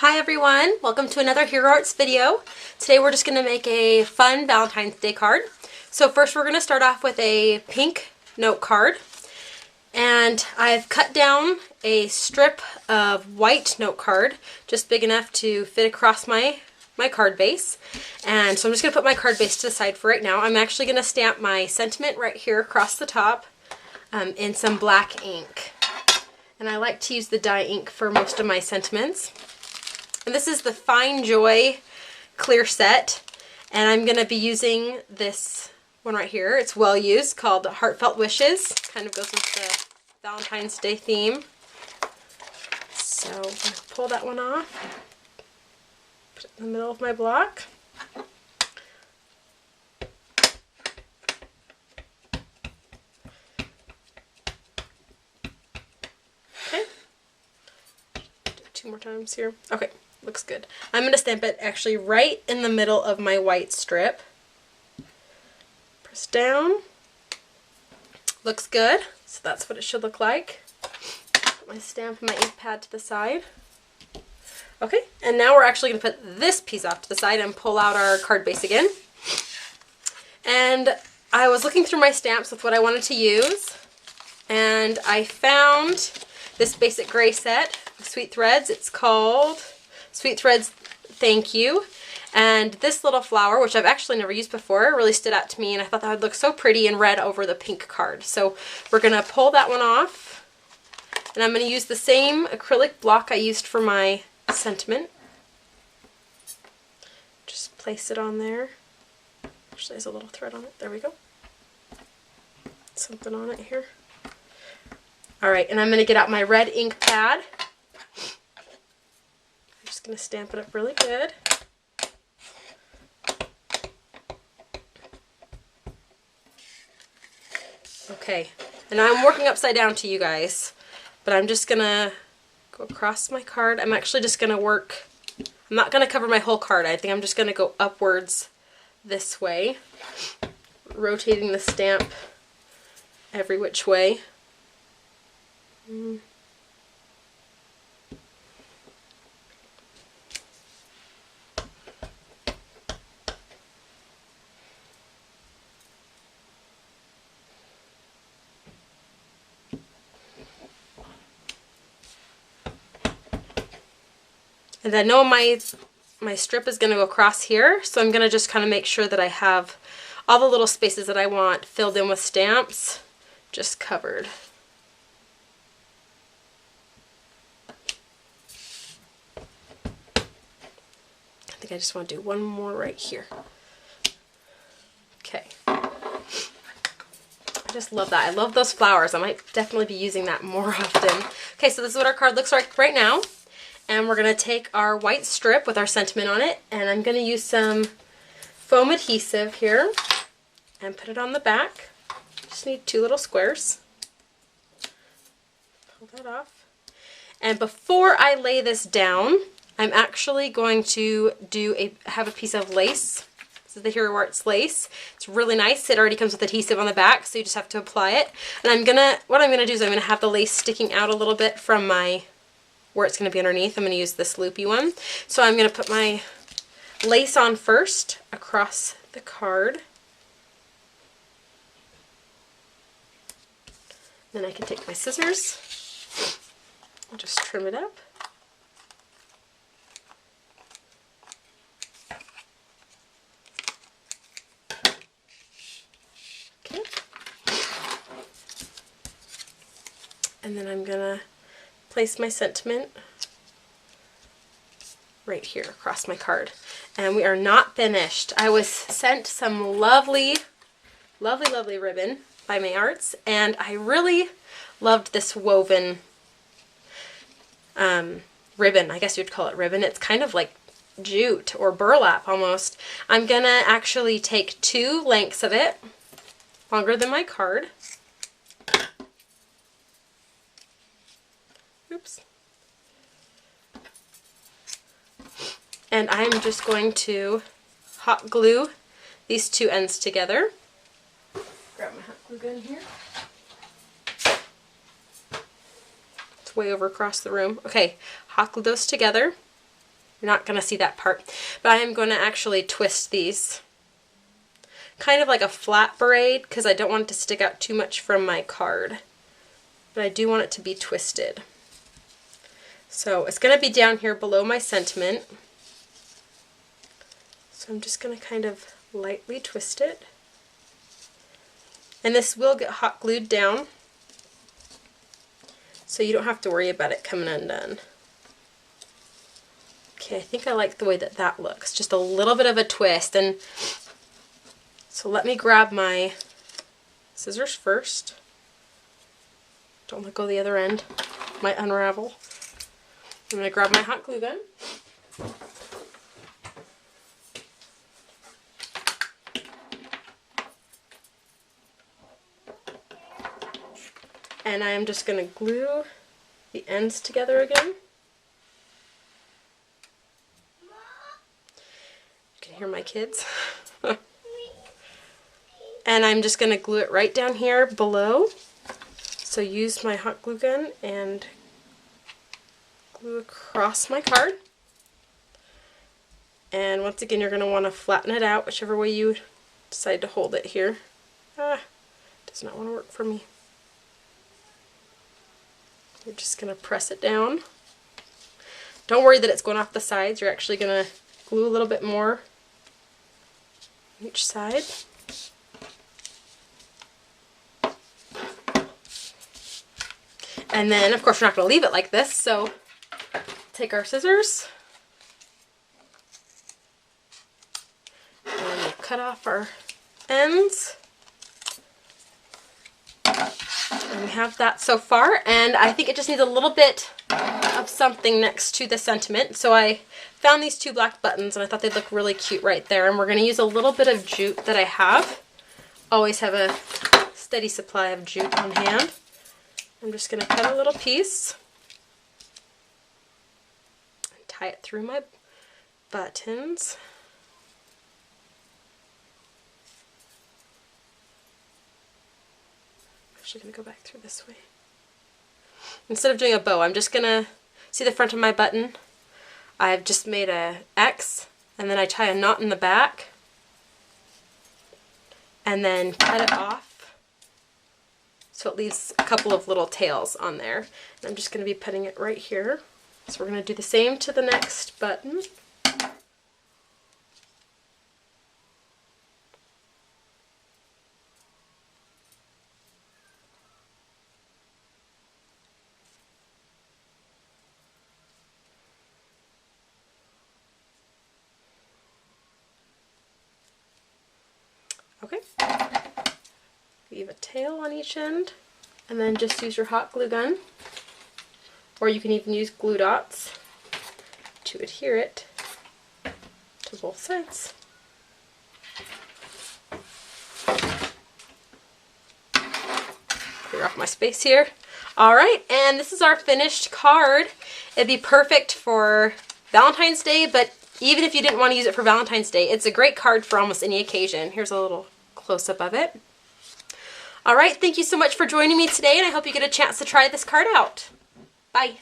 Hi everyone, welcome to another Hero Arts video. Today we're just going to make a fun Valentine's Day card. So first we're going to start off with a pink note card. And I've cut down a strip of white note card, just big enough to fit across my card base. And so I'm just going to put my card base to the side for right now. I'm actually going to stamp my sentiment right here across the top in some black ink. And I like to use the dye ink for most of my sentiments. And this is the Fine Joy clear set, and I'm going to be using this one right here. It's well used, called Heartfelt Wishes. Kind of goes with the Valentine's Day theme. So I'm going to pull that one off, put it in the middle of my block. Okay. Do it 2 more times here. Okay. Looks good. I'm going to stamp it actually right in the middle of my white strip. Press down. Looks good. So that's what it should look like. Put my stamp and my ink pad to the side. Okay, and now we're actually going to put this piece off to the side and pull out our card base again. And I was looking through my stamps with what I wanted to use, and I found this basic gray set of Sweet Threads. It's called Sweet Threads Thank You, and this little flower, which I've actually never used before, really stood out to me, and I thought that would look so pretty in red over the pink card. So we're going to pull that one off, and I'm going to use the same acrylic block I used for my sentiment. Just place it on there. Actually, there's a little thread on it. There we go. Something on it here. Alright, and I'm going to get out my red ink pad. Just going to stamp it up really good. Okay, and I'm working upside down to you guys, but I'm just going to go across my card. I'm actually just going to work, I'm not going to cover my whole card. I think I'm just going to go upwards this way, rotating the stamp every which way. And I know my strip is going to go across here, so I'm going to just kind of make sure that I have all the little spaces that I want filled in with stamps just covered. I think I just want to do one more right here. Okay. I just love that. I love those flowers. I might definitely be using that more often. Okay, so this is what our card looks like right now. And we're going to take our white strip with our sentiment on it, and I'm going to use some foam adhesive here and put it on the back. Just need 2 little squares. Pull that off. And before I lay this down, I'm actually going to have a piece of lace. This is the Hero Arts lace. It's really nice. It already comes with adhesive on the back, so you just have to apply it. And what I'm gonna do is I'm gonna have the lace sticking out a little bit from where it's gonna be underneath. I'm gonna use this loopy one. So I'm gonna put my lace on first across the card. Then I can take my scissors. I'll just trim it up. Okay. And then I'm gonna place my sentiment right here across my card. And we are not finished. I was sent some lovely, lovely, lovely ribbon by May Arts, and I really loved this woven ribbon. I guess you'd call it ribbon. It's kind of like jute or burlap almost. I'm gonna actually take 2 lengths of it, longer than my card. Oops. And I'm just going to hot glue these 2 ends together. Grab my hot glue gun here. It's way over across the room. Okay, hot glue those together. You're not going to see that part. But I am going to actually twist these. Kind of like a flat braid because I don't want it to stick out too much from my card. But I do want it to be twisted. So it's going to be down here below my sentiment. So I'm just going to kind of lightly twist it. And this will get hot glued down, so you don't have to worry about it coming undone. Okay, I think I like the way that that looks. Just a little bit of a twist. And so let me grab my scissors first. Don't let go of the other end. Might unravel. I'm going to grab my hot glue gun. And I am just going to glue the ends together again. You can hear my kids. And I'm just going to glue it right down here below. So use my hot glue gun and glue across my card. And once again, you're going to want to flatten it out, whichever way you decide to hold it here. Does not want to work for me. You're just going to press it down. Don't worry that it's going off the sides. You're actually going to glue a little bit more on each side. And then, of course, we're not going to leave it like this, so take our scissors and we'll cut off our ends. And we have that so far, and I think it just needs a little bit of something next to the sentiment. So I found these two black buttons and I thought they'd look really cute right there, and we're going to use a little bit of jute that I have. Always have a steady supply of jute on hand. I'm just going to cut a little piece and tie it through my buttons. I'm actually going to go back through this way. Instead of doing a bow, I'm just going to see the front of my button. I've just made a X, and then I tie a knot in the back and then cut it off. So it leaves a couple of little tails on there. And I'm just going to be putting it right here. So we're going to do the same to the next button. Okay. Leave a tail on each end, and then just use your hot glue gun, or you can even use glue dots to adhere it to both sides. Clear off my space here. Alright, and this is our finished card. It'd be perfect for Valentine's Day, but even if you didn't want to use it for Valentine's Day, it's a great card for almost any occasion. Here's a little close-up of it. Alright, thank you so much for joining me today, and I hope you get a chance to try this card out. Bye!